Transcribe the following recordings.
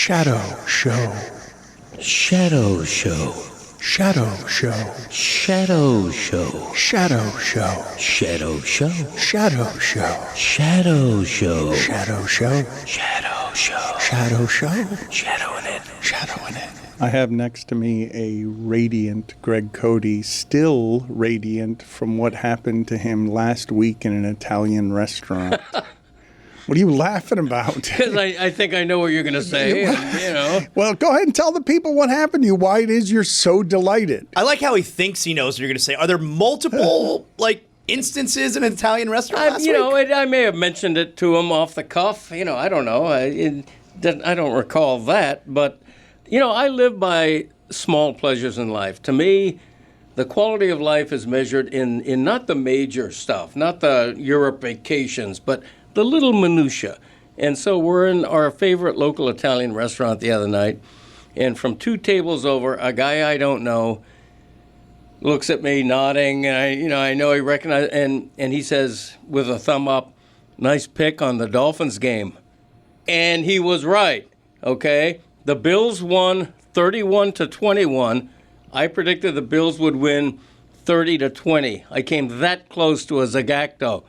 Shadow Show. Shadow Show. Shadow Show. Shadow Show. Shadow Show. Shadow Show. Shadow Show. Shadow Show. Shadow Show. Shadow Show. Shadow Show. Shadowing it. Shadowing it. I have next to me a radiant Greg Cote, still radiant from what happened to him last week in an Italian restaurant. What are you laughing about? Because I think I know what you're going to say. Well, go ahead and tell the people what happened to you, why it is you're so delighted. I like how he thinks he knows what you're going to say. Are there multiple, instances in an Italian restaurant last week? I may have mentioned it to him off the cuff. I don't know. I don't recall that. But, I live by small pleasures in life. To me, the quality of life is measured in not the major stuff, not the Europe vacations, but the little minutia. And so we're in our favorite local Italian restaurant the other night, and from 2 tables over, a guy I don't know looks at me nodding, and I know he recognized, and he says with a thumb up, "Nice pick on the Dolphins game." And he was right, okay? The Bills won 31-21. I predicted the Bills would win 30-20. I came that close to a Zagacto.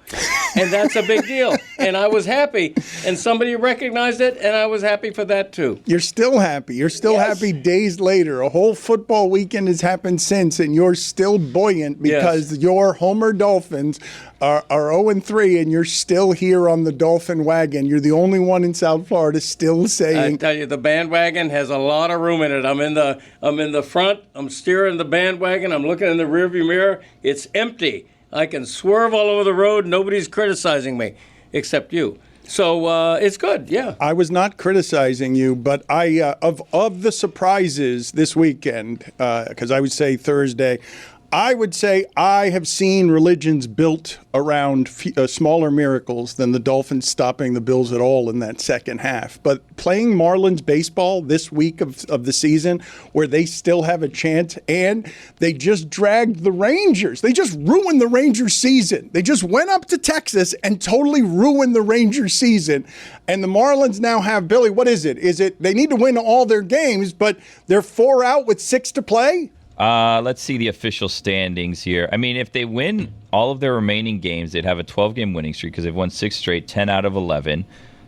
And that's a big deal. And I was happy. And somebody recognized it, and I was happy for that, too. You're still happy. You're still happy days later. A whole football weekend has happened since, and you're still buoyant because your Homer Dolphins are 0-3, and you're still here on the Dolphin wagon. You're the only one in South Florida still saying... I tell you, the bandwagon has a lot of room in it. I'm in the front. I'm steering the bandwagon. I'm looking in the rearview mirror. It's empty. I can swerve all over the road. Nobody's criticizing me except you. So it's good, yeah. I was not criticizing you, but of the surprises this weekend, because I would say Thursday, I would say I have seen religions built around smaller miracles than the Dolphins stopping the Bills at all in that second half. But playing Marlins baseball this week of the season where they still have a chance, and they just dragged the Rangers. They just ruined the Rangers season. They just went up to Texas and totally ruined the Rangers season. And the Marlins now have, Billy, what is it? Is it they need to win all their games, but they're 4 out with 6 to play? Let's see the official standings here. I mean, if they win all of their remaining games, they'd have a 12-game winning streak because they've won 6 straight, 10 out of 11.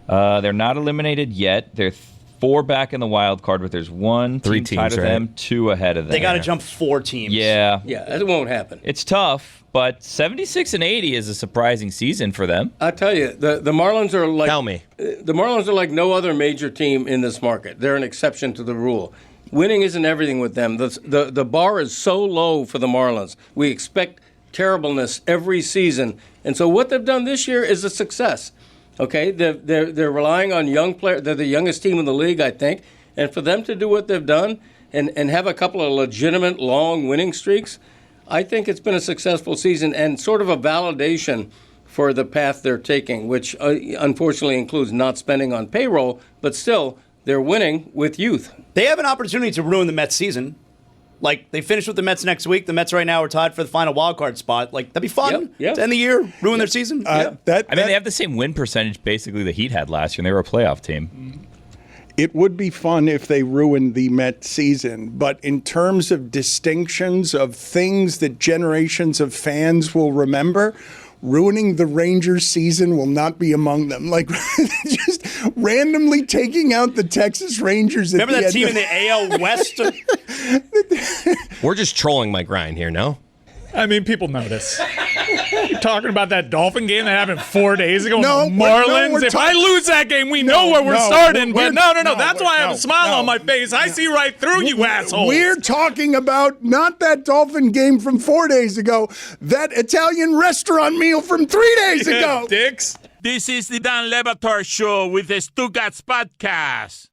They're not eliminated yet. They're 4 back in the wild card, but there's 1 3 team tied with them, 2 ahead of them. They got to jump 4 teams. Yeah. Yeah, it won't happen. It's tough, but 76-80 is a surprising season for them. I tell you, the Marlins are like... Tell me. The Marlins are like no other major team in this market. They're an exception to the rule. Winning isn't everything with them. The bar is so low for the Marlins. We expect terribleness every season. And so what they've done this year is a success. Okay? They're relying on young players. They're the youngest team in the league, I think. And for them to do what they've done and have a couple of legitimate long winning streaks, I think it's been a successful season and sort of a validation for the path they're taking, which unfortunately includes not spending on payroll, but still they're winning with youth. They have an opportunity to ruin the Mets season. They finish with the Mets next week. The Mets right now are tied for the final wild card spot. That'd be fun to end the year, ruin their season. They have the same win percentage basically the Heat had last year, and they were a playoff team. It would be fun if they ruined the Mets season, but in terms of distinctions of things that generations of fans will remember, ruining the Rangers season will not be among them. Just randomly taking out the Texas Rangers. Remember that team in the AL West? We're just trolling Mike Ryan here, no? I mean, people notice. You're talking about that Dolphin game that happened 4 days ago. No, with the Marlins. If I lose that game, we know where we're starting. But no. That's why I have a smile on my face. I see right through you, assholes. We're talking about not that Dolphin game from 4 days ago, that Italian restaurant meal from 3 days ago. Dicks. This is the Dan Le Batard Show with the Stugotz podcast.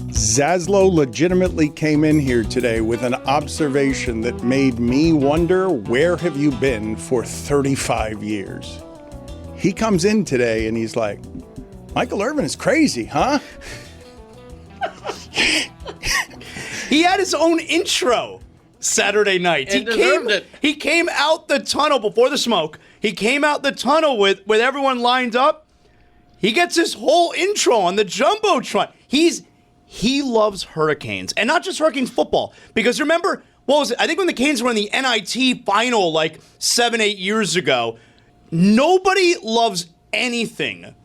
Zaslow legitimately came in here today with an observation that made me wonder, where have you been for 35 years? He comes in today and he's like, Michael Irvin is crazy, huh? He had his own intro Saturday night. And deserved it. He came out the tunnel before the smoke. He came out the tunnel with everyone lined up. He gets his whole intro on the Jumbotron. He loves Hurricanes, and not just Hurricanes football. Because remember, what was it? I think when the Canes were in the NIT final like 7-8 years ago, nobody loves anything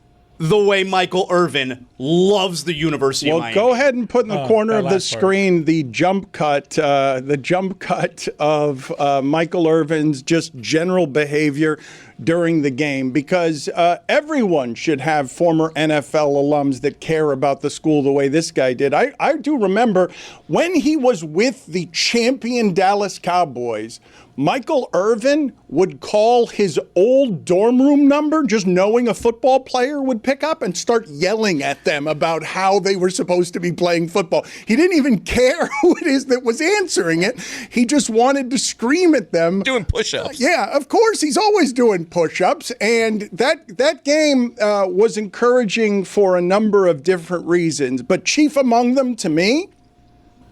the way Michael Irvin loves the University of Miami. Well, go ahead and put in the corner of the screen the jump cut of Michael Irvin's just general behavior during the game, because everyone should have former NFL alums that care about the school the way this guy did. I do remember when he was with the champion Dallas Cowboys, Michael Irvin would call his old dorm room number, just knowing a football player would pick up, and start yelling at them about how they were supposed to be playing football. He didn't even care who it is that was answering it. He just wanted to scream at them. Doing push-ups. Yeah, of course. He's always doing push-ups. And that game was encouraging for a number of different reasons. But chief among them, to me,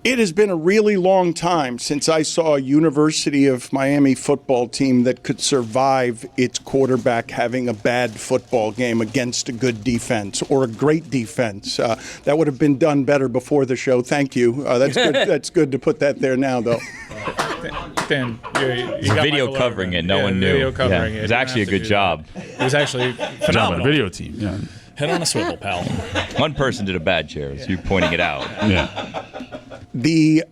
it has been a really long time since I saw a University of Miami football team that could survive its quarterback having a bad football game against a good defense or a great defense. That would have been done better before the show. Thank you. That's good. That's good to put that there now, though. Dan, you got video covering it. No one knew. Video covering it. It was actually a good job. It was actually phenomenal. Video team. Yeah. Head on a swivel, pal. One person did a bad chair, so you're pointing it out. Yeah. The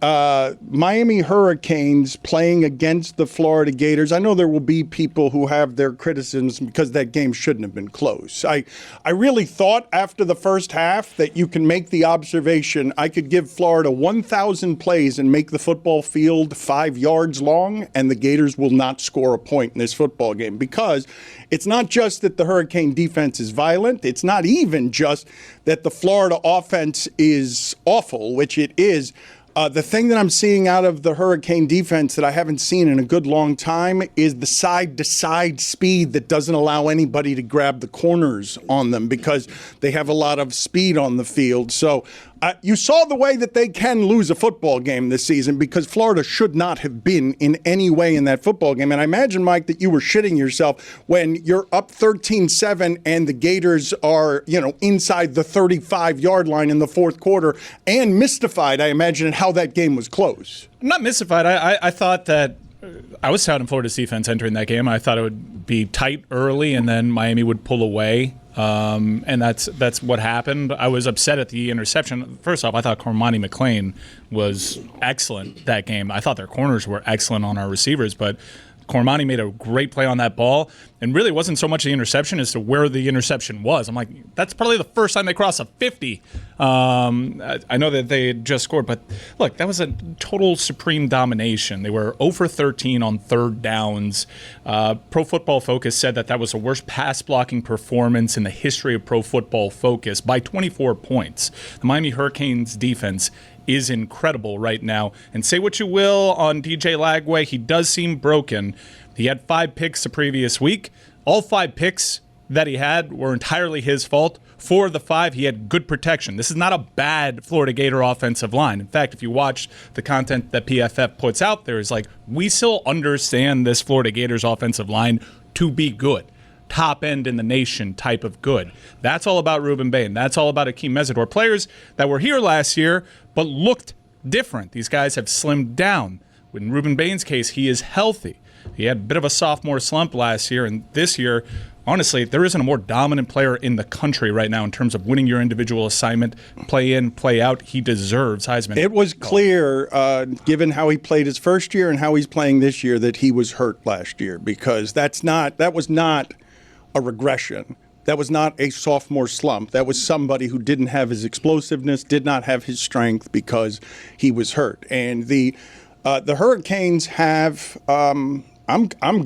Miami Hurricanes playing against the Florida Gators. I know there will be people who have their criticisms because that game shouldn't have been close. I really thought after the first half that you can make the observation, I could give Florida 1,000 plays and make the football field 5 yards long, and the Gators will not score a point in this football game, because it's not just that the Hurricane defense is violent. It's not even just that the Florida offense is awful, which it is. The thing that I'm seeing out of the Hurricane defense that I haven't seen in a good long time is the side-to-side speed that doesn't allow anybody to grab the corners on them, because they have a lot of speed on the field. So you saw the way that they can lose a football game this season, because Florida should not have been in any way in that football game. And I imagine, Mike, that you were shitting yourself when you're up 13-7 and the Gators are, inside the 35-yard line in the fourth quarter, and mystified, I imagine, at how that game was close. I'm not mystified. I thought that I was touting Florida's defense entering that game. I thought it would be tight early, and then Miami would pull away. And that's what happened. I was upset at the interception. First off, I thought Cormani McClain was excellent that game. I thought their corners were excellent on our receivers, but Cormani made a great play on that ball, and really wasn't so much the interception as to where the interception was. I'm like, that's probably the first time they crossed a 50. I know that they had just scored, but look, that was a total supreme domination. They were 0 for 13 on third downs. Pro Football Focus said that was the worst pass blocking performance in the history of Pro Football Focus by 24 points. The Miami Hurricanes defense is incredible right now. And say what you will on DJ Lagway, he does seem broken. He had 5 picks the previous week. All 5 picks that he had were entirely his fault. 4 of the 5, he had good protection. This is not a bad Florida Gator offensive line. In fact, if you watch the content that PFF puts out there, is like, we still understand this Florida Gators offensive line to be good. Top end in the nation type of good. That's all about Ruben Bain. That's all about Akeem Mesidor. Players that were here last year but looked different. These guys have slimmed down. In Ruben Bain's case, he is healthy. He had a bit of a sophomore slump last year, and this year, honestly, there isn't a more dominant player in the country right now in terms of winning your individual assignment, play in, play out. He deserves Heisman. It was clear, given how he played his first year and how he's playing this year, that he was hurt last year, because that was not a regression. That was not a sophomore slump. That was somebody who didn't have his explosiveness, did not have his strength because he was hurt. And the Hurricanes have, I'm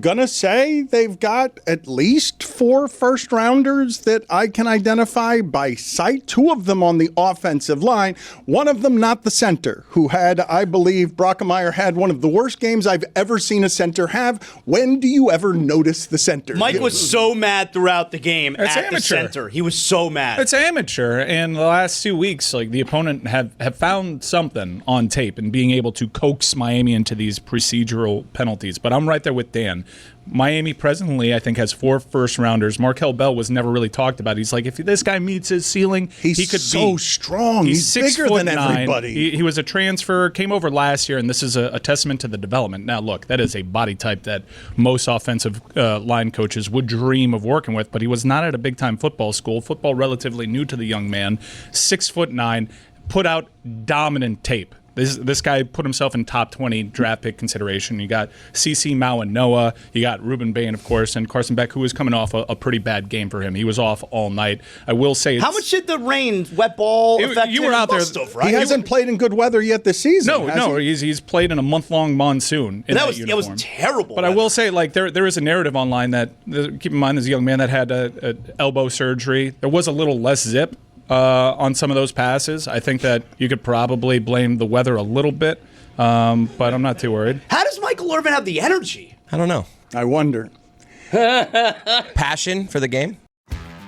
going to say they've got at least 4 first-rounders that I can identify by sight. 2 of them on the offensive line. One of them not the center, who had, I believe, Brockemeyer had one of the worst games I've ever seen a center have. When do you ever notice the center? Mike was so mad throughout the game at the center. He was so mad. It's amateur. And the last 2 weeks, like, the opponent have found something on tape and being able to coax Miami into these procedural penalties. But I'm right there with Dan. Miami presently, I think, has 4 first-rounders. Markel Bell was never really talked about. He's like, if this guy meets his ceiling, he could so be strong. He's bigger than 6'9". everybody. He was a transfer, came over last year, and this is a testament to the development. Now, look, that is a body type that most offensive line coaches would dream of working with, but he was not at a big-time football school. Football relatively new to the young man. 6'9", put out dominant tape. This guy put himself in top 20 draft pick consideration. You got CeCe Mao and Noah. You got Ruben Bain, of course, and Carson Beck, who was coming off a pretty bad game for him. He was off all night. I will say, how much did the rain, wet ball affect you him? were out there. Right? He hasn't played in good weather yet this season. No, he's played in a month-long monsoon. That was terrible. But I will say, like, there is a narrative online that keep in mind, there's a young man that had a elbow surgery. There was a little less zip on some of those passes. I think that you could probably blame the weather a little bit, but I'm not too worried. How does Michael Irvin have the energy? I don't know. I wonder. Passion for the game?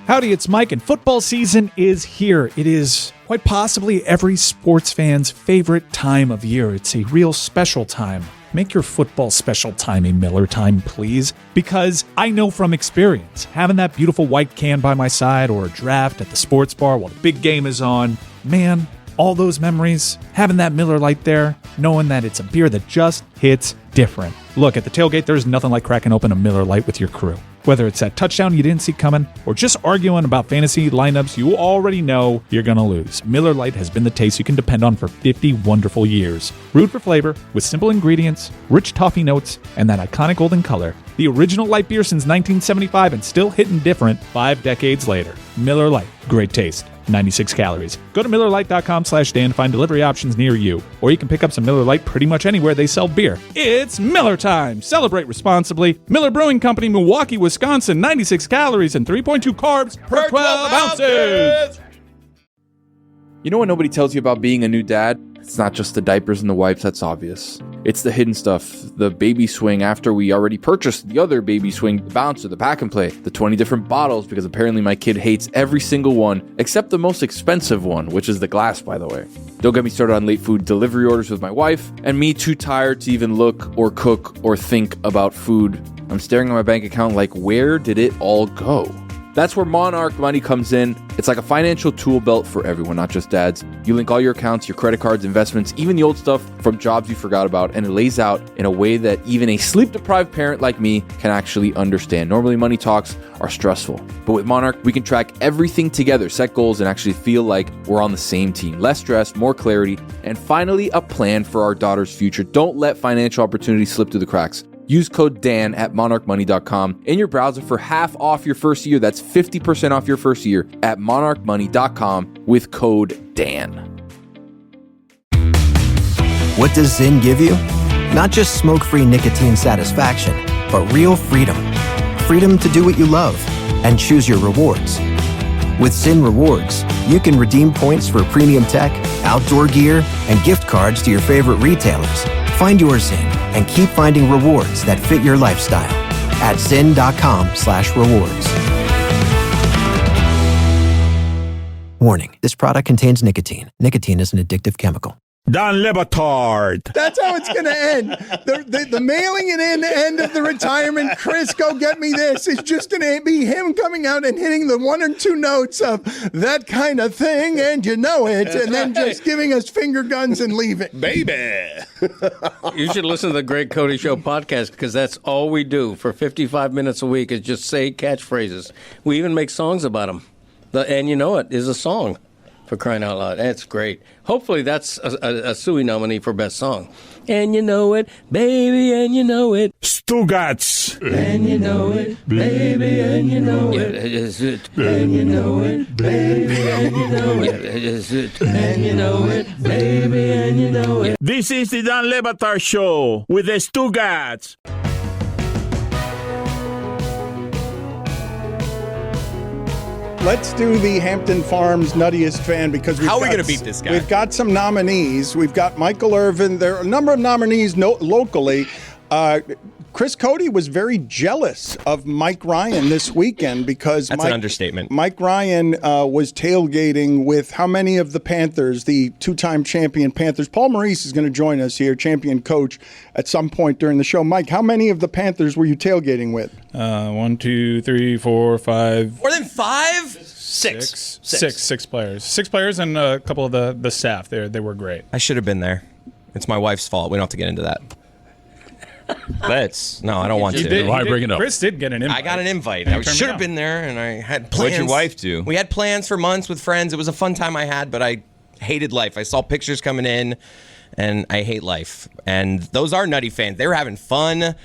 Howdy, it's Mike, and football season is here. It is quite possibly every sports fan's favorite time of year. It's a real special time. Make your football special time a Miller time, please. Because I know from experience, having that beautiful white can by my side or a draft at the sports bar while the big game is on, man, all those memories, having that Miller Lite there, knowing that it's a beer that just hits different. Look, at the tailgate, there's nothing like cracking open a Miller Lite with your crew. Whether it's that touchdown you didn't see coming or just arguing about fantasy lineups you already know you're going to lose, Miller Lite has been the taste you can depend on for 50 wonderful years. Brewed for flavor, with simple ingredients, rich toffee notes, and that iconic golden color. The original light beer since 1975 and still hitting different 5 decades later. Miller Lite, great taste. 96 calories. Go to MillerLite.com/Dan to find delivery options near you. Or you can pick up some Miller Lite pretty much anywhere they sell beer. It's Miller time! Celebrate responsibly. Miller Brewing Company, Milwaukee, Wisconsin. 96 calories and 3.2 carbs per 12 ounces! You know what nobody tells you about being a new dad? It's not just the diapers and the wipes, that's obvious. It's the hidden stuff, the baby swing after we already purchased the other baby swing, the bouncer, the pack and play, the 20 different bottles because apparently my kid hates every single one except the most expensive one, which is the glass, by the way. Don't get me started on late food delivery orders with my wife, and me too tired to even look or cook or think about food. I'm staring at my bank account like, where did it all go? That's where Monarch Money comes in. It's like a financial tool belt for everyone, not just dads. You link all your accounts, your credit cards, investments, even the old stuff from jobs you forgot about, and it lays out in a way that even a sleep-deprived parent like me can actually understand. Normally, money talks are stressful, but with Monarch, we can track everything together, set goals, and actually feel like we're on the same team. Less stress, more clarity, and finally, a plan for our daughter's future. Don't let financial opportunities slip through the cracks. Use code Dan at monarchmoney.com in your browser for half off your first year. That's 50% off your first year at monarchmoney.com with code Dan. What does Zyn give you? Not just smoke-free nicotine satisfaction, but real freedom. Freedom to do what you love and choose your rewards. With Zyn Rewards, you can redeem points for premium tech, outdoor gear, and gift cards to your favorite retailers. Find your Zyn and keep finding rewards that fit your lifestyle at zyn.com/rewards. Warning, this product contains nicotine. Nicotine is an addictive chemical. Don Le Batard. That's how it's going to end. The mailing it in end of the retirement, Chris, go get me this, is just going to be him coming out and hitting the 1 or 2 notes of that kind of thing, and you know it, and then just giving us finger guns and leaving. Baby. You should listen to the Great Cote Show podcast because that's all we do for 55 minutes a week is just say catchphrases. We even make songs about them. And you know it is a song. For crying out loud. That's great. Hopefully that's a Suey nominee for Best Song. And you know it, baby, and you know it. Stugotz. And you know it, baby, and you know it. Is it? And you know it, baby, and you know it. Is it? And you know it, baby, and you know it. This is the Dan Le Batard Show with the Stugotz. Let's do the Hampton Farms Nuttiest Fan because how are we going to beat this guy? We've got some nominees. We've got Michael Irvin. There are a number of nominees locally. Chris Cote was very jealous of Mike Ryan this weekend because That's an understatement. Mike Ryan was tailgating with how many of the Panthers, the two-time champion Panthers? Paul Maurice is going to join us here, champion coach, at some point during the show. Mike, how many of the Panthers were you tailgating with? 1, 2, 3, 4, 5. More than 5? Six players. 6 players and a couple of the staff. They were great. I should have been there. It's my wife's fault. We don't have to get into that. No, I don't want to. Why bring it up? Chris did get an invite. I got an invite. I should have been there, and I had plans. What'd your wife do? We had plans for months with friends. It was a fun time I had, but I hated life. I saw pictures coming in, and I hate life. And those are nutty fans. They were having fun.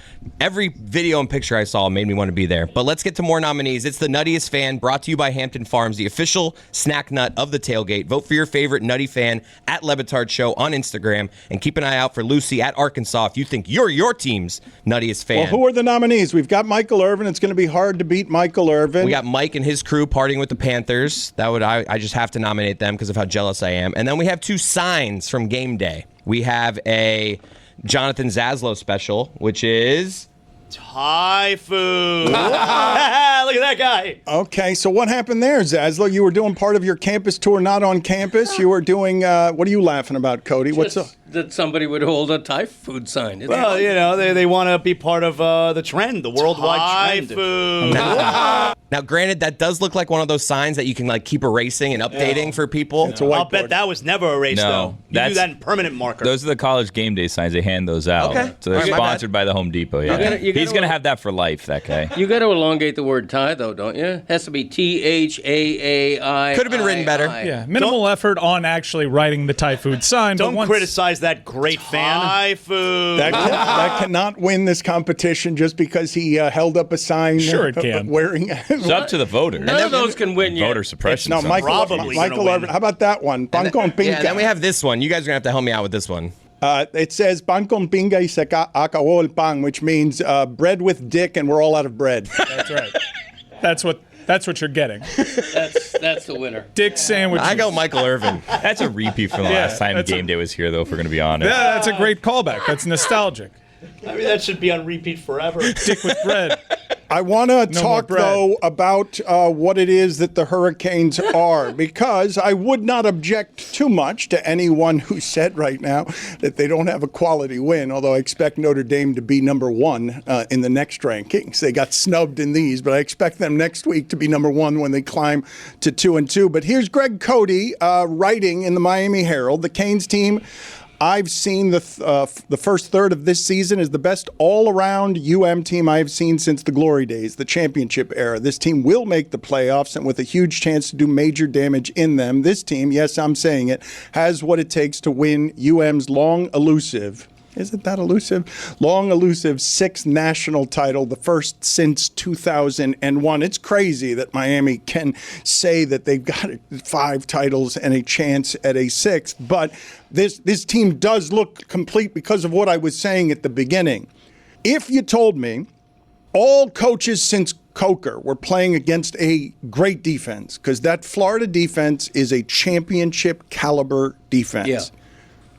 Every video and picture I saw made me want to be there. But let's get to more nominees. It's the Nuttiest Fan, brought to you by Hampton Farms, the official snack nut of the tailgate. Vote for your favorite nutty fan at Batard Show on Instagram. And keep an eye out for Lucy at Arkansas if you think you're your team's Nuttiest Fan. Well, who are the nominees? We've got Michael Irvin. It's going to be hard to beat Michael Irvin. We got Mike and his crew partying with the Panthers. I just have to nominate them because of how jealous I am. And then we have 2 signs from game day. We have a Jonathan Zaslow special, which is Thai food. Look at that guy. Okay, so what happened there, Zaslow? You were doing part of your campus tour not on campus. You were doing, what are you laughing about, Cote? What's up? That somebody would hold a Thai food sign. It's Well, you know, they want to be part of the trend, the worldwide Thai trend. food. Now, granted, that does look like one of those signs that you can keep erasing and updating for people. I'll bet that was never erased, No, though. You do that in permanent marker. Those are the college game day signs. They hand those out. Okay. So they're All right, my sponsored by the Home Depot. Yeah. He's going to have that for life, that guy. You got to elongate the word Thai, though, don't you? It has to be T-H-A-A-I. Could have been written better. Yeah, minimal effort on actually writing the Thai food sign. Don't but once, criticize that great fan. Thai food. That cannot win this competition just because he held up a sign. Sure it can. Wearing. It's up to the voters. None of those can win yet. Voter suppression. No, sounds Michael Irvin. How about that one? Bangkong Pinga. Yeah, then we have this one. You guys are going to have to help me out with this one. It says Bangkong Pinga y se acabó el pan, which means bread with dick, and we're all out of bread. That's right. That's what you're getting. That's the winner. Dick sandwich. I go Michael Irvin. That's a repeat from the last time game day was here, though, if we're going to be honest. Yeah, that's a great callback. That's nostalgic. I mean, that should be on repeat forever. Dick with bread. I want to talk, though, about what it is that the Hurricanes are, because I would not object too much to anyone who said right now that they don't have a quality win, although I expect Notre Dame to be number 1 in the next rankings. They got snubbed in these, but I expect them next week to be number 1 when they climb to 2-2. But here's Greg Cote writing in the Miami Herald. The Canes team I've seen the first third of this season is the best all-around team I've seen since the glory days, the championship era. This team will make the playoffs, and with a huge chance to do major damage in them, this team, yes, I'm saying it, has what it takes to win UM's long elusive. Isn't that elusive? Long elusive 6th national title, the first since 2001. It's crazy that Miami can say that they've got 5 titles and a chance at a 6th, but this team does look complete because of what I was saying at the beginning. If you told me all coaches since Coker were playing against a great defense, because that Florida defense is a championship caliber defense. Yeah.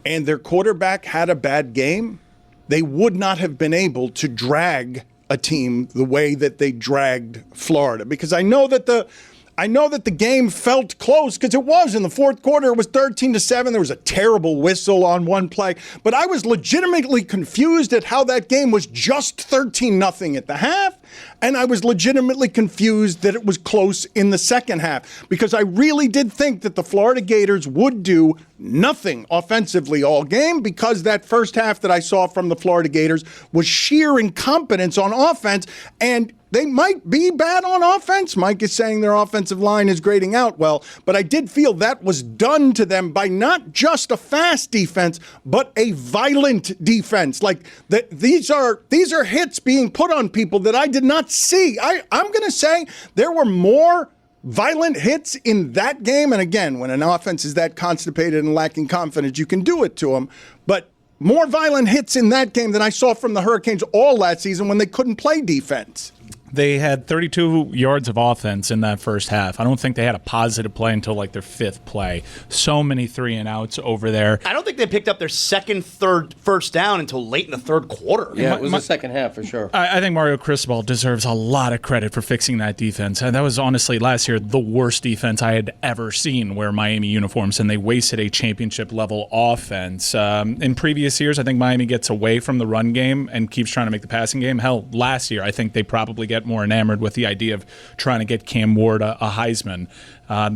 And their quarterback had a bad game, they would not have been able to drag a team the way that they dragged Florida. Because I know that the game felt close, because it was in the fourth quarter. It was 13-7. There was a terrible whistle on one play. But I was legitimately confused at how that game was just 13-0 at the half. And I was legitimately confused that it was close in the second half, because I really did think that the Florida Gators would do nothing offensively all game, because that first half that I saw from the Florida Gators was sheer incompetence on offense, and they might be bad on offense. Mike is saying their offensive line is grading out well, but I did feel that was done to them by not just a fast defense, but a violent defense. Like these are hits being put on people that I did not see. I'm going to say there were more violent hits in that game. And again, when an offense is that constipated and lacking confidence, you can do it to them. But more violent hits in that game than I saw from the Hurricanes all last season when they couldn't play defense. They had 32 yards of offense in that first half. I don't think they had a positive play until like their fifth play. So many 3-and-outs over there. I don't think they picked up their first down until late in the third quarter. Yeah, it was the second half for sure. I think Mario Cristobal deserves a lot of credit for fixing that defense. And that was honestly last year the worst defense I had ever seen wear Miami uniforms, and they wasted a championship-level offense. In previous years, I think Miami gets away from the run game and keeps trying to make the passing game. Hell, last year, I think they probably get more enamored with the idea of trying to get Cam Ward a Heisman.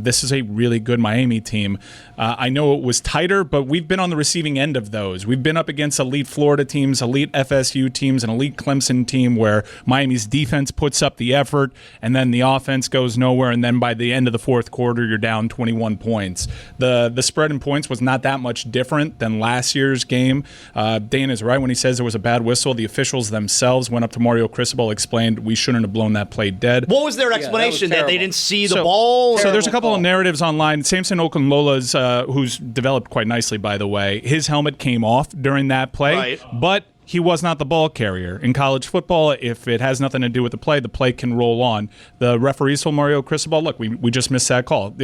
This is a really good Miami team. I know it was tighter, but we've been on the receiving end of those. We've been up against elite Florida teams, elite FSU teams, an elite Clemson team where Miami's defense puts up the effort and then the offense goes nowhere, and then by the end of the fourth quarter, you're down 21 points. The spread in points was not that much different than last year's game. Dan is right when he says there was a bad whistle. The officials themselves went up to Mario Cristobal, explained we shouldn't have blown that play dead. What was their explanation? That they didn't see the ball? So there's a couple of narratives online. Samson Okunlola's, who's developed quite nicely, by the way, his helmet came off during that play, but he was not the ball carrier. In college football, if it has nothing to do with the play can roll on. The referees told Mario Cristobal, look, we just missed that call.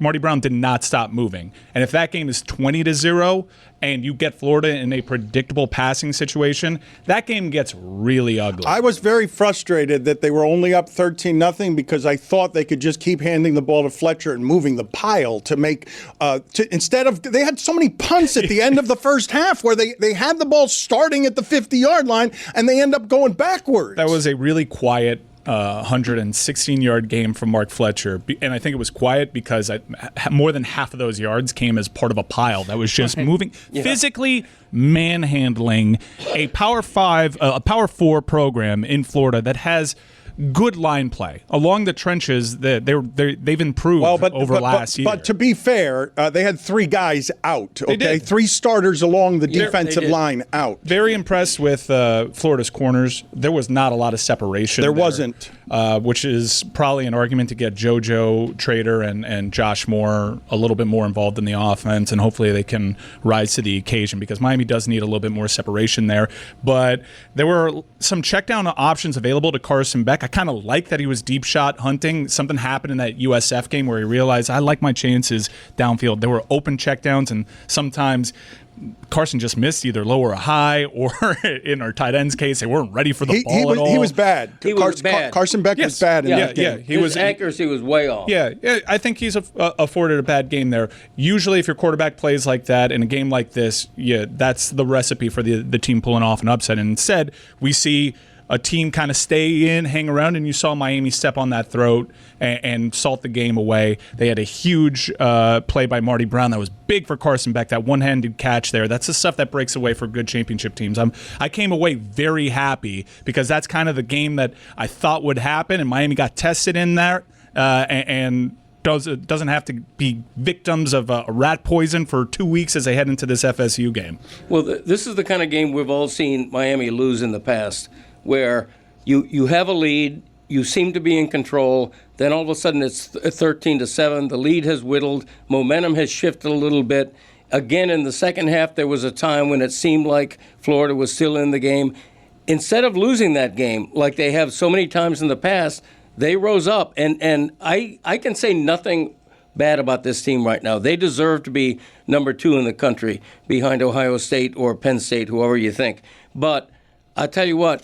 Marty Brown did not stop moving. And if that game is 20-0 and you get Florida in a predictable passing situation, that game gets really ugly. I was very frustrated that they were only up 13-0 because I thought they could just keep handing the ball to Fletcher and moving the pile to make instead of they had so many punts at the end of the first half where they had the ball starting at the 50-yard line and they end up going backwards. That was a really quiet 116-yard game from Mark Fletcher. And I think it was quiet because more than half of those yards came as part of a pile that was just moving, physically manhandling a Power 4 program in Florida that has good line play along the trenches. They've improved over last year. But to be fair, they had three guys out. Okay, three starters along the defensive line out. Very impressed with Florida's corners. There was not a lot of separation. There wasn't, which is probably an argument to get JoJo Trader and Josh Moore a little bit more involved in the offense, and hopefully they can rise to the occasion because Miami does need a little bit more separation there. But there were some check down options available to Carson Beck. I kind of like that he was deep shot hunting. Something happened in that USF game where he realized I like my chances downfield. There were open checkdowns, and sometimes Carson just missed either low or high, or in our tight end's case, they weren't ready for the ball at all. He was bad. Bad. Carson Beck was bad in that game. His accuracy was way off. Yeah, I think he's afforded a bad game there. Usually, if your quarterback plays like that in a game like this, that's the recipe for the team pulling off an upset. And instead, we see a team kind of stay in, hang around, and you saw Miami step on that throat and salt the game away. They had a huge play by Marty Brown that was big for Carson Beck, that one-handed catch there. That's the stuff that breaks away for good championship teams. I came away very happy because that's kind of the game that I thought would happen, and Miami got tested in there and doesn't have to be victims of rat poison for 2 weeks as they head into this FSU game. Well, this is the kind of game we've all seen Miami lose in the past, where you have a lead, you seem to be in control, then all of a sudden it's 13-7, the lead has whittled, momentum has shifted a little bit. Again, in the second half, there was a time when it seemed like Florida was still in the game. Instead of losing that game, like they have so many times in the past, they rose up, and I can say nothing bad about this team right now. They deserve to be number 2 in the country behind Ohio State or Penn State, whoever you think. But I'll tell you what,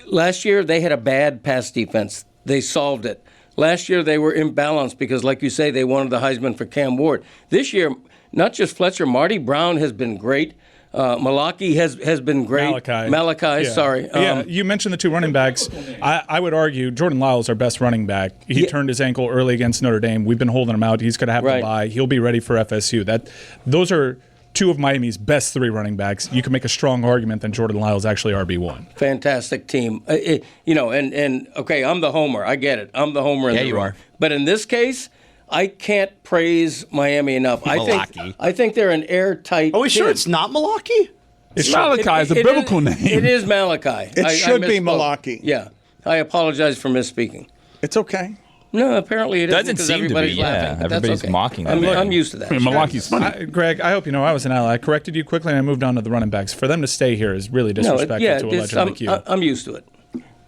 last year they had a bad pass defense. They solved it. Last year they were imbalanced because, like you say, they wanted the Heisman for Cam Ward. This year, not just Fletcher, Marty Brown has been great. Malachi has been great. Malachi, sorry. You mentioned the two running backs. I would argue Jordan Lyle is our best running back. He turned his ankle early against Notre Dame. We've been holding him out. He's going to have to bye. He'll be ready for FSU. Those are two of Miami's best 3 running backs. You can make a strong argument that Jordan Lyle is actually RB1. Fantastic team. Okay, I'm the homer. I get it. I'm the homer in the room. you are. But in this case, I can't praise Miami enough. I think they're an airtight. Are we sure team. it's not Malachi? It's Malachi. It's a biblical name. It is Malachi. It should be Malachi. Yeah. I apologize for misspeaking. It's okay. No, apparently it isn't. Doesn't because seem to be. everybody's laughing. But Everybody's that's okay. mocking I'm them. used to that. I mean, Malachi's funny. Greg, I hope you know I was an ally. I corrected you quickly and I moved on to the running backs. For them to stay here is really disrespectful to a legend like you. I'm used to it.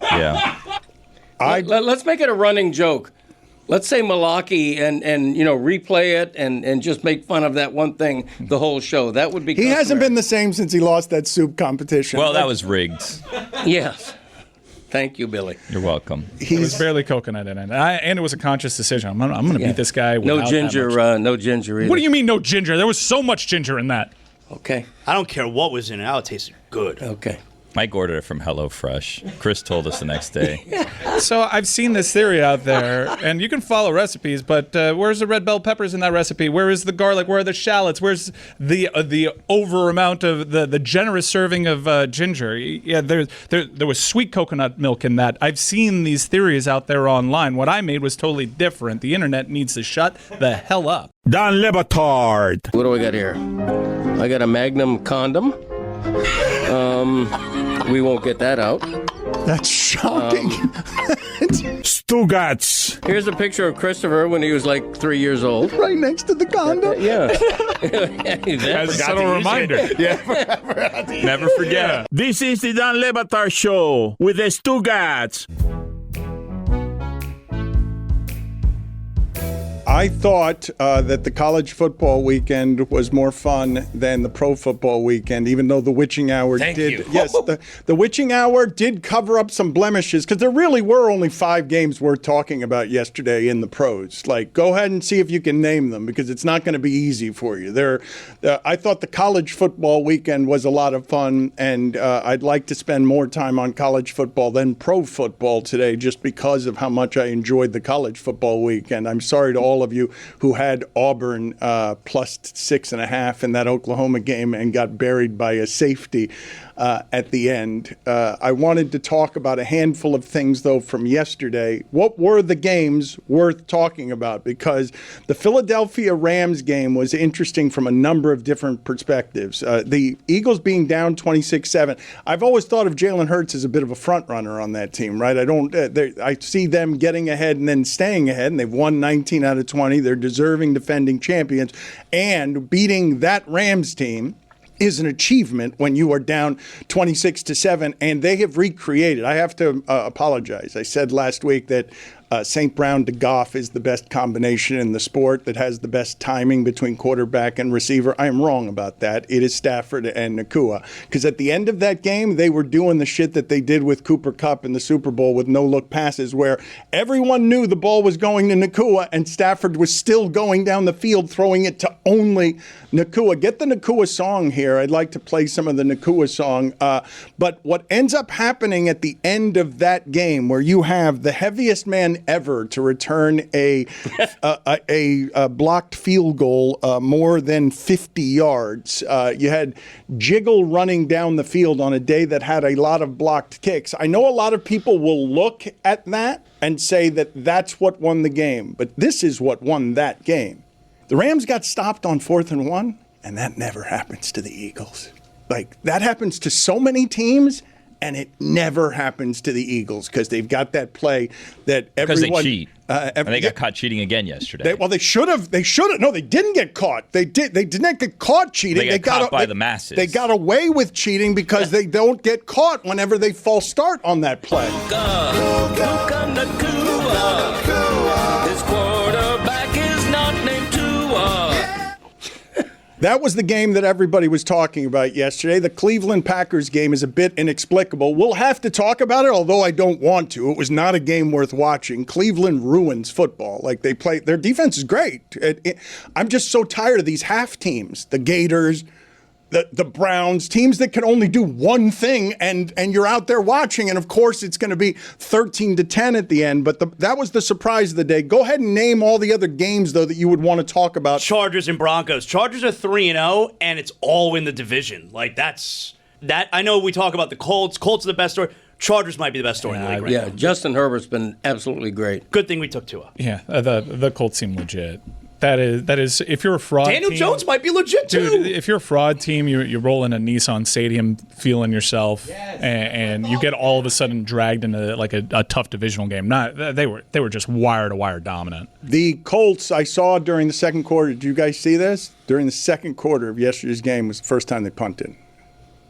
Yeah. Let's make it a running joke. Let's say Malachi and replay it and just make fun of that one thing the whole show. That would be. He hasn't been the same since he lost that soup competition. Well, that was rigged. Yes. Thank you, Billy. You're welcome. It was barely coconut in it, and it was a conscious decision. I'm going to beat this guy. No ginger. No ginger either. What do you mean no ginger? There was so much ginger in that. Okay. I don't care what was in it. It tasted good. Okay. Mike ordered it from HelloFresh. Chris told us the next day. So I've seen this theory out there, and you can follow recipes, but where's the red bell peppers in that recipe? Where is the garlic? Where are the shallots? Where's the over amount of the generous serving of ginger? Yeah, there was sweet coconut milk in that. I've seen these theories out there online. What I made was totally different. The internet needs to shut the hell up. Don Le Batard. What do I got here? I got a Magnum condom. We won't get that out. That's shocking. Stugotz. Here's a picture of Christopher when he was like 3 years old. Right next to the condom. Yeah. As a subtle reminder. Never forget. This is the Don Le Batard Show with the Stugotz. I thought that the college football weekend was more fun than the pro football weekend, even though the witching hour did. Yes, the witching hour did cover up some blemishes because there really were only 5 games worth talking about yesterday in the pros. Like, go ahead and see if you can name them because it's not going to be easy for you. I thought the college football weekend was a lot of fun, and I'd like to spend more time on college football than pro football today just because of how much I enjoyed the college football weekend. I'm sorry to all of you who had Auburn plus 6.5 in that Oklahoma game and got buried by a safety at the end. I wanted to talk about a handful of things, though, from yesterday. What were the games worth talking about? Because the Philadelphia Rams game was interesting from a number of different perspectives. The Eagles being down 26-7. I've always thought of Jalen Hurts as a bit of a front runner on that team, right? I see them getting ahead and then staying ahead, and they've won 19 out of 20. They're deserving defending champions, and beating that Rams team is an achievement when you are down 26-7, and they have recreated. I have to apologize. I said last week that St. Brown to Goff is the best combination in the sport that has the best timing between quarterback and receiver. I am wrong about that. It is Stafford and Nakua. Because at the end of that game, they were doing the shit that they did with Cooper Kupp in the Super Bowl with no-look passes where everyone knew the ball was going to Nakua and Stafford was still going down the field throwing it to only Nakua. Get the Nakua song here. I'd like to play some of the Nakua song. But what ends up happening at the end of that game where you have the heaviest man ever to return a blocked field goal more than 50 yards. You had Jiggle running down the field on a day that had a lot of blocked kicks. I know a lot of people will look at that and say that that's what won the game, but this is what won that game. The Rams got stopped on 4th and 1, and that never happens to the Eagles. Like, that happens to so many teams, and it never happens to the Eagles because they've got that play that everyone. Because they cheat. And they got caught cheating again yesterday. They should have. No, they didn't get caught. They didn't get caught cheating. They got caught by the masses. They got away with cheating because they don't get caught whenever they false start on that play. His quarterback is not named Tua. That was the game that everybody was talking about yesterday. The Cleveland Packers game is a bit inexplicable. We'll have to talk about it, although I don't want to. It was not a game worth watching. Cleveland ruins football. Like, they play, their defense is great. I'm just so tired of these half teams. The Gators, the Browns, teams that can only do one thing, and you're out there watching, and of course it's going to be 13-10 at the end, but that was the surprise of the day. Go ahead and name all the other games, though, that you would want to talk about. Chargers and Broncos. Chargers are 3-0, and it's all in the division. Like, that. I know we talk about the Colts. Colts are the best story. Chargers might be the best story in the league right now. Justin Herbert's been absolutely great. Good thing we took Tua. Yeah, the Colts seem legit. That is, if you're a fraud Daniel team, Jones might be legit, too. Dude, if you're a fraud team, you roll in a Nissan Stadium feeling yourself, and you get all of a sudden dragged into like a tough divisional game. They were just wire-to-wire dominant. The Colts I saw during the second quarter. Did you guys see this? During the second quarter of yesterday's game was the first time they punted.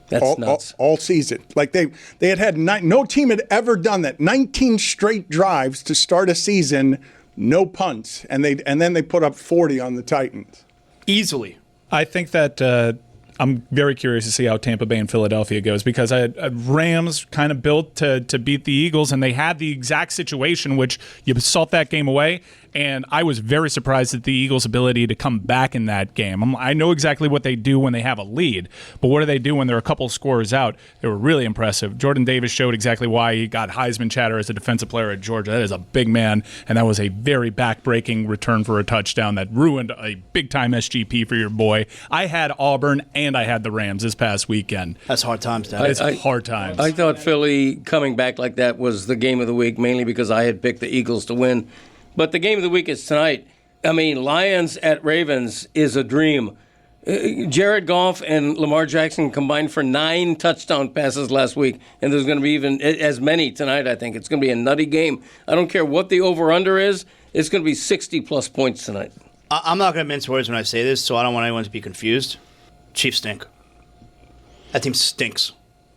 That's nuts. All season. Like they had no team had ever done that. 19 straight drives to start a season, no punts, and then they put up 40 on the Titans. Easily. I think that I'm very curious to see how Tampa Bay and Philadelphia goes, because Rams kind of built to beat the Eagles, and they had the exact situation, which you salt that game away. And I was very surprised at the Eagles' ability to come back in that game. I know exactly what they do when they have a lead, but what do they do when they're a couple scores out? They were really impressive. Jordan Davis showed exactly why he got Heisman chatter as a defensive player at Georgia. That is a big man, and that was a very back-breaking return for a touchdown that ruined a big-time SGP for your boy. I had Auburn and I had the Rams this past weekend. That's hard times, Dad. It's hard times. I thought Philly coming back like that was the game of the week, mainly because I had picked the Eagles to win. But the game of the week is tonight. I mean, Lions at Ravens is a dream. Jared Goff and Lamar Jackson combined for 9 touchdown passes last week, and there's going to be even as many tonight, I think. It's going to be a nutty game. I don't care what the over-under is. It's going to be 60-plus points tonight. I'm not going to mince words when I say this, so I don't want anyone to be confused. Chiefs stink. That team stinks.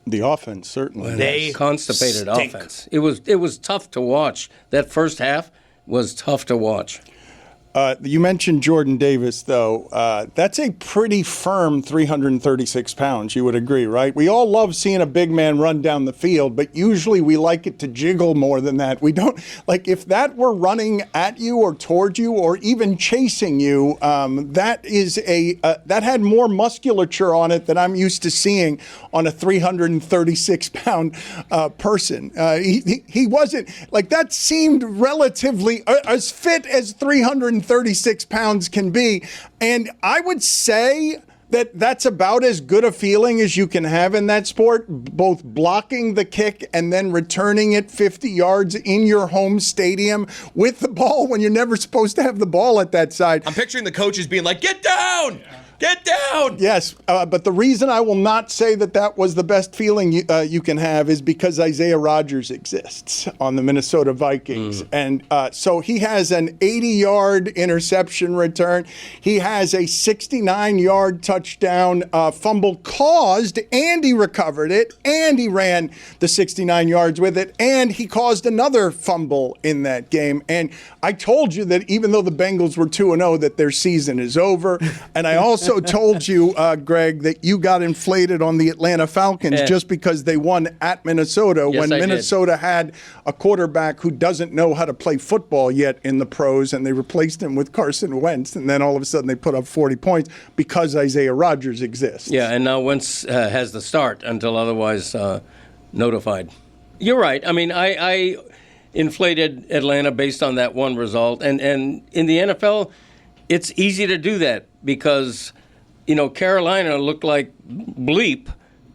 The offense, certainly. They constipated stink. offense. It was tough to watch. That first half was tough to watch. You mentioned Jordan Davis, though. That's a pretty firm 336 pounds, you would agree, right? We all love seeing a big man run down the field, but usually we like it to jiggle more than that. We don't, like, if that were running at you or towards you or even chasing you, that had more musculature on it than I'm used to seeing on a 336-pound person. He wasn't, like, that seemed relatively as fit as 336 pounds can be. And I would say that that's about as good a feeling as you can have in that sport, both blocking the kick and then returning it 50 yards in your home stadium with the ball when you're never supposed to have the ball at that side. I'm picturing the coaches being like, get down! Get down! Yes, but the reason I will not say that was the best feeling you can have is because Isaiah Rodgers exists on the Minnesota Vikings. And so he has an 80-yard interception return. He has a 69-yard touchdown fumble caused, and he recovered it, and he ran the 69 yards with it, and he caused another fumble in that game. And I told you that even though the Bengals were 2-0, that their season is over. And I also told you, Greg, that you got inflated on the Atlanta Falcons just because they won at Minnesota when Minnesota had a quarterback who doesn't know how to play football yet in the pros, and they replaced him with Carson Wentz, and then all of a sudden they put up 40 points because Isaiah Rodgers exists. Yeah, and now Wentz has the start until otherwise notified. You're right. I mean, I inflated Atlanta based on that one result, and in the NFL, it's easy to do that because Carolina looked like bleep,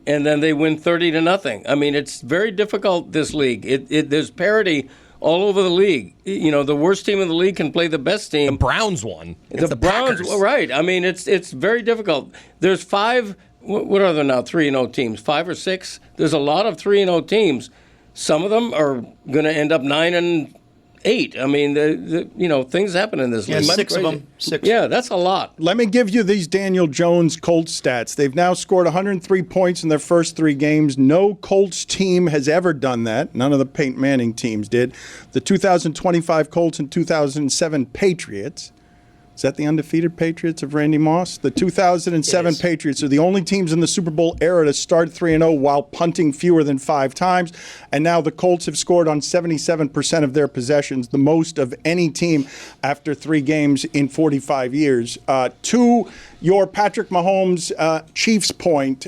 and then they win 30-0. I mean, it's very difficult, this league. There's parity all over the league. The worst team in the league can play the best team. The Browns won. The Browns, Packers. Right. I mean, it's very difficult. There's 5, what are there now, 3-0 teams? 5 or 6? There's a lot of 3-0 teams. Some of them are going to end up 9-8. I mean, things happen in this league. 6 of them. 6. Yeah, that's a lot. Let me give you these Daniel Jones Colts stats. They've now scored 103 points in their first 3 games. No Colts team has ever done that. None of the Peyton Manning teams did. The 2025 Colts and 2007 Patriots. Is that the undefeated Patriots of Randy Moss? The 2007 Patriots are the only teams in the Super Bowl era to start 3-0 while punting fewer than 5 times. And now the Colts have scored on 77% of their possessions, the most of any team after 3 games in 45 years. To your Patrick Mahomes Chiefs point,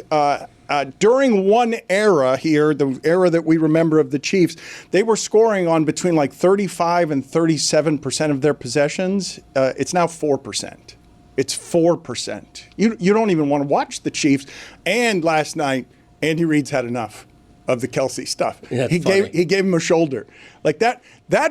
during one era here, the era that we remember of the Chiefs, they were scoring on between like 35 and 37% of their possessions. It's now 4%. It's 4%. You don't even want to watch the Chiefs. And last night, Andy Reid's had enough of the Kelsey stuff. Yeah, he gave him a shoulder. Like that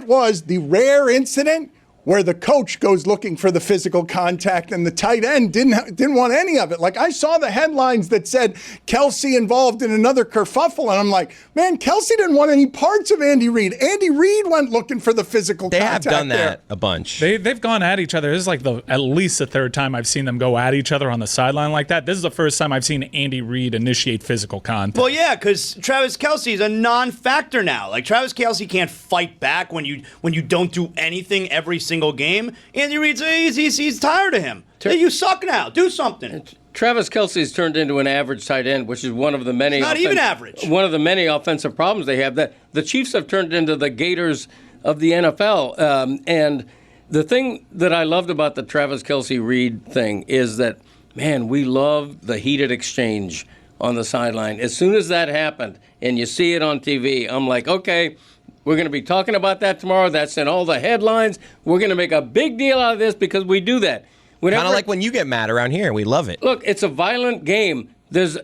was the rare incident where the coach goes looking for the physical contact and the tight end didn't want any of it. Like, I saw the headlines that said Kelsey involved in another kerfuffle, and I'm like, man, Kelsey didn't want any parts of Andy Reid. Andy Reid went looking for the physical contact. They have done there. that a bunch. They've gone at each other. This is like at least the third time I've seen them go at each other on the sideline like that. This is the first time I've seen Andy Reid initiate physical contact. Well, yeah, because Travis Kelsey is a non-factor now. Like, Travis Kelsey can't fight back when you don't do anything every single game. Andy Reid's he's tired of him. Hey, you suck now. Do something. Travis Kelsey's turned into an average tight end, which is one of the many. Not even average. One of the many offensive problems they have. That the Chiefs have turned into the Gators of the NFL. And the thing that I loved about the Travis Kelsey Reid thing is that, man, we love the heated exchange on the sideline. As soon as that happened, and you see it on TV, I'm like, okay. We're going to be talking about that tomorrow. That's in all the headlines. We're going to make a big deal out of this because we do that. Kind of like when you get mad around here. We love it. Look, it's a violent game. There's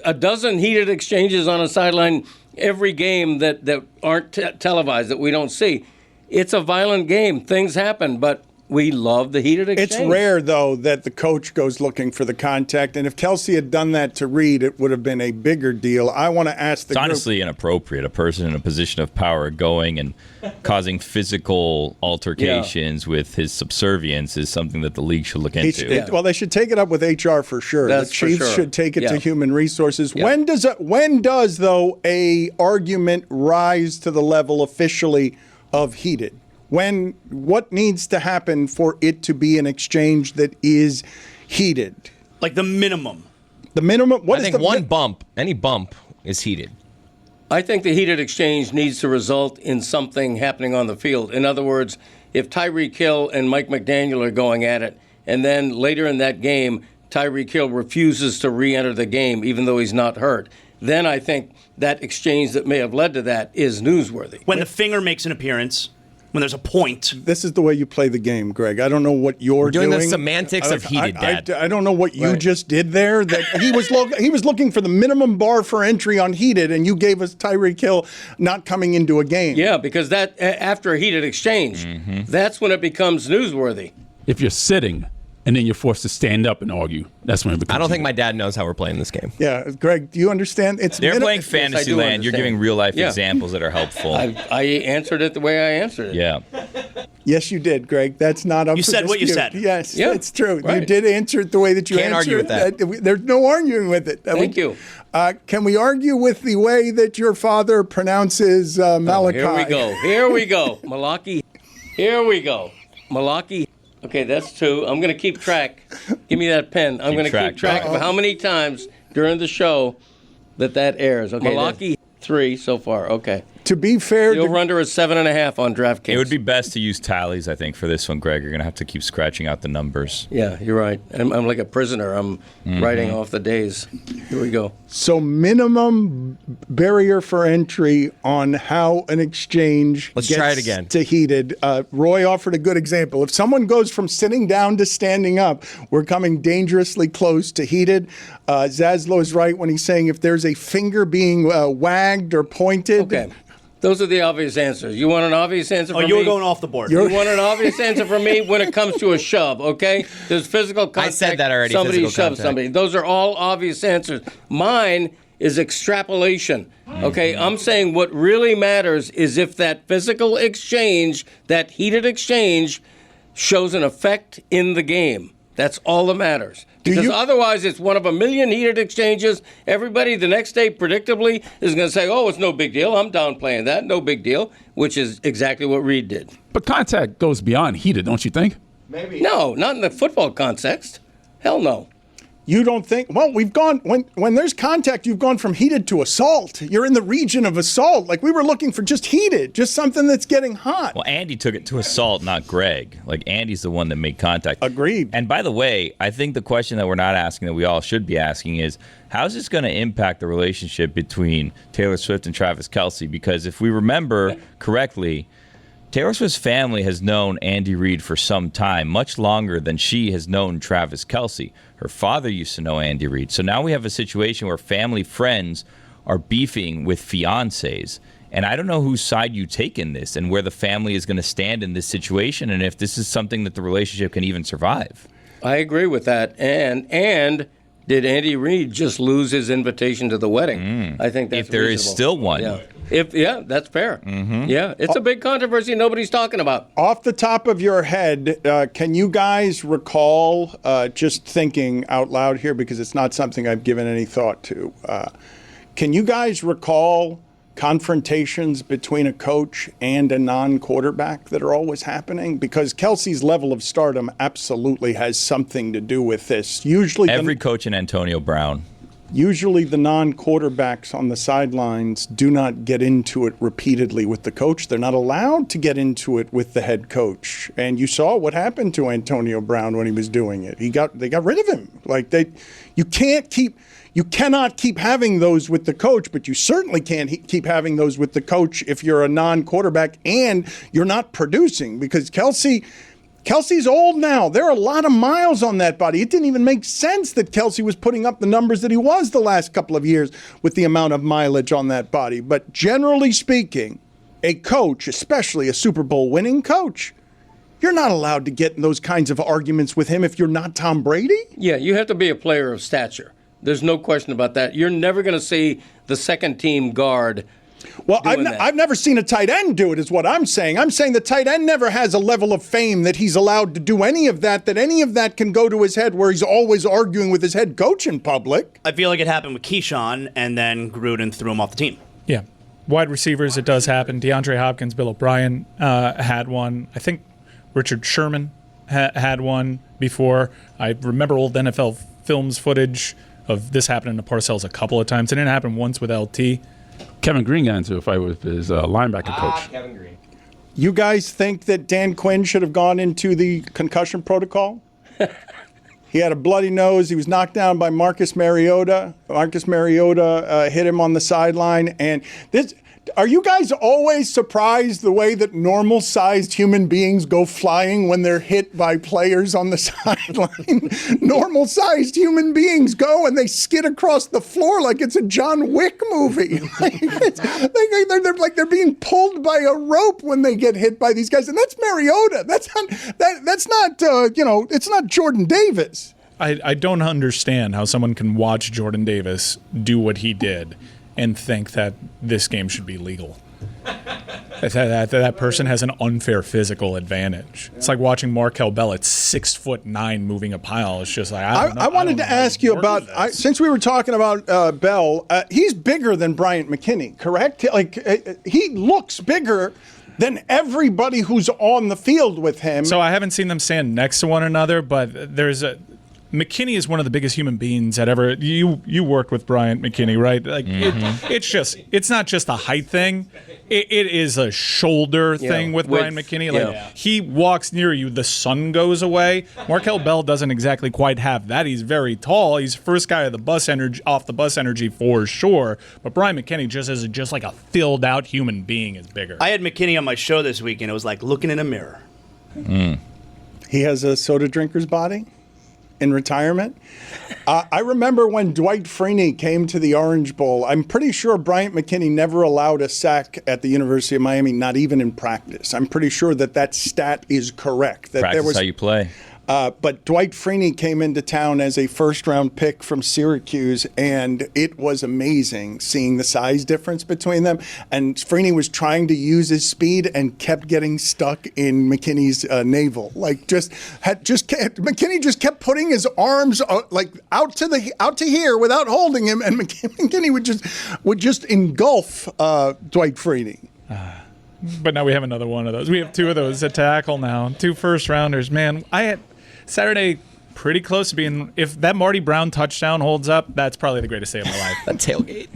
a dozen heated exchanges on a sideline every game that aren't televised, that we don't see. It's a violent game. Things happen, but we love the heated exchange. It's rare, though, that the coach goes looking for the contact. And if Kelsey had done that to Reid, it would have been a bigger deal. I want to ask the It's honestly inappropriate. A person in a position of power going and causing physical altercations with his subservience is something that the league should look into. Well, they should take it up with HR for sure. That's the Chiefs for sure. should take it to Human Resources. Yeah. When does, though, a argument rise to the level officially of heated? What needs to happen for it to be an exchange that is heated? Like the minimum. The minimum? I think any bump is heated. I think the heated exchange needs to result in something happening on the field. In other words, if Tyreek Hill and Mike McDaniel are going at it, and then later in that game, Tyreek Hill refuses to re-enter the game even though he's not hurt, then I think that exchange that may have led to that is newsworthy. When the finger makes an appearance, when there's a point. This is the way you play the game, Greg. I don't know what you're doing. We're doing the semantics of heated, Dad. I don't know what you just did there. That he was looking for the minimum bar for entry on heated, and you gave us Tyreek Hill not coming into a game. Yeah, because that after a heated exchange, that's when it becomes newsworthy. If you're sitting and then you're forced to stand up and argue, that's when it becomes. I don't think my dad knows how we're playing this game. Yeah, Greg, do you understand? They're playing fantasy land. You're giving real life examples that are helpful. I answered it the way I answered it. Yeah. Yes, you did, Greg. That's not up You for said what you dispute. said. Yes, Yeah, it's true. right. You did answer it the way that you Can't answered argue with that. There's no arguing with it. Thank you. Can we argue with the way that your father pronounces Malachi? Here we go. Malachi. Here we go. Malachi. Okay, that's 2. I'm going to keep track. Give me that pen. I'm going to keep track of how many times during the show that airs. Okay, Malachi 3 so far. Okay. To be fair, the over-under is 7.5 on DraftKings. It would be best to use tallies, I think, for this one, Greg. You're going to have to keep scratching out the numbers. Yeah, you're right. I'm like a prisoner. I'm writing off the days. Here we go. So minimum barrier for entry on how an exchange Let's gets try it again. to heated. Roy offered a good example. If someone goes from sitting down to standing up, we're coming dangerously close to heated. Zaslow is right when he's saying if there's a finger being wagged or pointed. Okay. Those are the obvious answers. You want an obvious answer from me? Oh, you were going off the board. You want an obvious answer from me when it comes to a shove, okay? There's physical contact. I said that already, Somebody physical shoves contact. somebody. Those are all obvious answers. Mine is extrapolation, okay? I'm saying what really matters is if that physical exchange, that heated exchange, shows an effect in the game. That's all that matters. Because otherwise, it's one of a million heated exchanges. Everybody the next day, predictably, is going to say, oh, it's no big deal. I'm downplaying that. No big deal, which is exactly what Reid did. But contact goes beyond heated, don't you think? Maybe. No, not in the football context. Hell no. You don't think? Well, we've gone when there's contact, you've gone from heated to assault. You're in the region of assault. Like we were looking for just heated, just something that's getting hot. Well, Andy took it to assault, not Greg. Like Andy's the one that made contact. Agreed. And by the way, I think the question that we're not asking that we all should be asking is, how's this going to impact the relationship between Taylor Swift and Travis Kelsey? Because if we remember correctly, Taylor Swift's family has known Andy Reid for some time, much longer than she has known Travis Kelsey. Her father used to know Andy Reid. So now we have a situation where family friends are beefing with fiancés. And I don't know whose side you take in this and where the family is going to stand in this situation and if this is something that the relationship can even survive. I agree with that. And did Andy Reid just lose his invitation to the wedding? I think that's if there reasonable. is still one. Yeah. That's fair. Yeah, it's a big controversy nobody's talking about. Off the top of your head, can you guys recall, just thinking out loud here because it's not something I've given any thought to, can you guys recall confrontations between a coach and a non-quarterback that are always happening? Because Kelsey's level of stardom absolutely has something to do with this. Usually every coach in Antonio Brown. Usually the non-quarterbacks on the sidelines do not get into it repeatedly with the coach. They're not allowed to get into it with the head coach. And you saw what happened to Antonio Brown when he was doing it. They got rid of him. You cannot keep having those with the coach, but you certainly can't keep having those with the coach if you're a non-quarterback and you're not producing, because Kelsey's old now. There are a lot of miles on that body. It didn't even make sense that Kelsey was putting up the numbers that he was the last couple of years with the amount of mileage on that body. But generally speaking, a coach, especially a Super Bowl winning coach, you're not allowed to get in those kinds of arguments with him if you're not Tom Brady. Yeah, you have to be a player of stature. There's no question about that. You're never going to see the second team guard. Well, I've never seen a tight end do it, is what I'm saying. I'm saying the tight end never has a level of fame that he's allowed to do any of that can go to his head where he's always arguing with his head coach in public. I feel like it happened with Keyshawn, and then Gruden threw him off the team. Yeah. Wide receivers, it does happen. DeAndre Hopkins, Bill O'Brien had one. I think Richard Sherman had one before. I remember old NFL films footage of this happening to Parcells a couple of times. It didn't happen once with LT. Kevin Green got into a fight with his linebacker coach. Kevin Green. You guys think that Dan Quinn should have gone into the concussion protocol? He had a bloody nose. He was knocked down by Marcus Mariota. Marcus Mariota hit him on the sideline. And this, are you guys always surprised the way that normal-sized human beings go flying when they're hit by players on the sideline? Normal-sized human beings go and they skid across the floor like it's a John Wick movie. They're being pulled by a rope when they get hit by these guys. And that's Mariota. That's not it's not Jordan Davis. I don't understand how someone can watch Jordan Davis do what he did and think that this game should be legal. that person has an unfair physical advantage. It's like watching Markel Bell at 6'9" moving a pile. It's just like, I wanted to ask you about, since we were talking about Bell, he's bigger than Bryant McKinney, correct? He looks bigger than everybody who's on the field with him. So I haven't seen them stand next to one another, but McKinney is one of the biggest human beings that ever. You worked with Bryant McKinney, right? It's not just a height thing. It is a shoulder thing with Bryant McKinney. He walks near you, the sun goes away. Markel Bell doesn't exactly quite have that. He's very tall. He's first guy of the bus energy, off the bus energy for sure. But Bryant McKinney just like a filled out human being is bigger. I had McKinney on my show this week, and it was like looking in a mirror. He has a soda drinker's body in retirement. I remember when Dwight Freeney came to the Orange Bowl, I'm pretty sure Bryant McKinney never allowed a sack at the University of Miami, not even in practice. I'm pretty sure that stat is correct. That Practice how you play. But Dwight Freeney came into town as a first-round pick from Syracuse, and it was amazing seeing the size difference between them. And Freeney was trying to use his speed and kept getting stuck in McKinney's navel. McKinney just kept putting his arms out to here without holding him, and McKinney would just engulf Dwight Freeney. But now we have another one of those. We have two of those at tackle now. 2 first-rounders. Man, I had Saturday pretty close to being, if that Marty Brown touchdown holds up, that's probably the greatest day of my life. That tailgate.